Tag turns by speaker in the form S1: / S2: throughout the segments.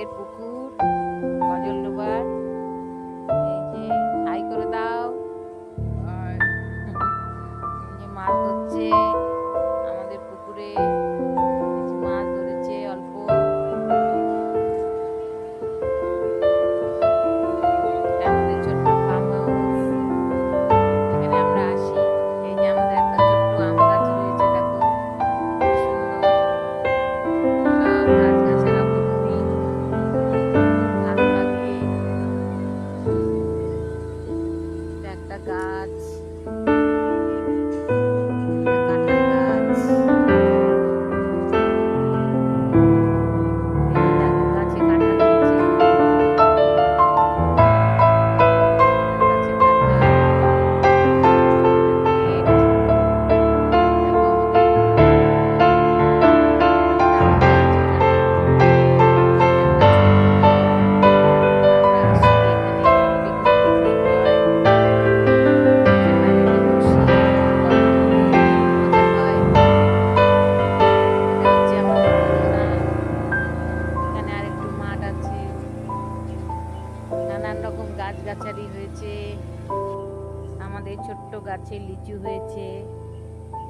S1: আমাদের পুকুর গজলডোবার। এই যে হাই করে দাও। এই যে মাছ ধরছে আমাদের পুকুরে, কিছু মাছ ধরেছে অল্প। এটা আমাদের ছোট্ট ফার্ম হাউস, এখানে আমরা আসি। এই যে আমাদের একটা ছোট্ট আম গাছ রয়েছে, দেখো কি সুন্দর, সব গাছগাছালা ভর্তি, খুব ভালো লাগে। এটা একটা গাছ, এটা কাঁঠাল গাছ। এই যে দেখো গাছে কাঁঠাল হয়েছে, গাছে কাঁঠাল। এটা গেট। দেখো আমাদের একটা আম গাছ এখানে, এটা একটা ছোট্ট ঘর। আমরা আসি এখানে, পিকনিক টিকনিক হয়, ফ্যামিলি বসি, গল্প করি, মজা হয়। এটা হচ্ছে আমাদের উঠোনা। এখানে আরেকটু মাঠ আছে, নানান রকম গাছগাছালি হয়েছে। আমাদের ছোট্ট গাছে লিচু হয়েছে,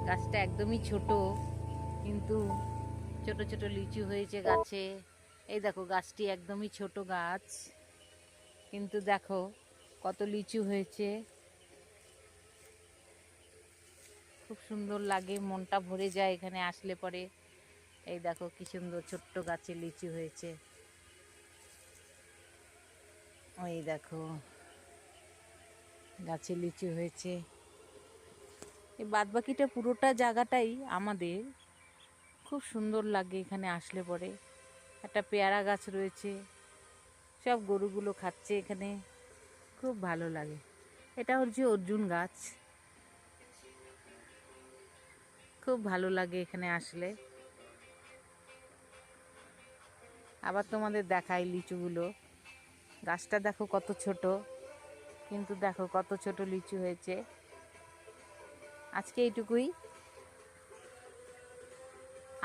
S1: গাছটা একদমই ছোট, কিন্তু ছোট ছোট লিচু হয়েছে গাছে। এই দেখো গাছটি একদমই ছোট গাছ, কিন্তু দেখো কত লিচু হয়েছে, খুব সুন্দর লাগে, মনটা ভরে যায় এখানে আসলে পরে। এই দেখো কি সুন্দর ছোট্ট গাছে লিচু হয়েছে, ওই দেখো গাছে লিচু হয়েছে। এই বাদবাকিটা পুরোটা জায়গাটাই আমাদের, খুব সুন্দর লাগে এখানে আসলে পরে। একটা পেয়ারা গাছ রয়েছে, সব গরুগুলো খাচ্ছে এখানে, খুব ভালো লাগে। এটা হচ্ছে অর্জুন গাছ, খুব ভালো লাগে এখানে আসলে। আবার তোমাদের দেখাই লিচুগুলো, গাছটা দেখো কত ছোট, কিন্তু দেখো কত ছোট লিচু হয়েছে। আজকে এইটুকুই,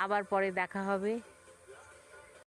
S1: আবার পরে দেখা হবে।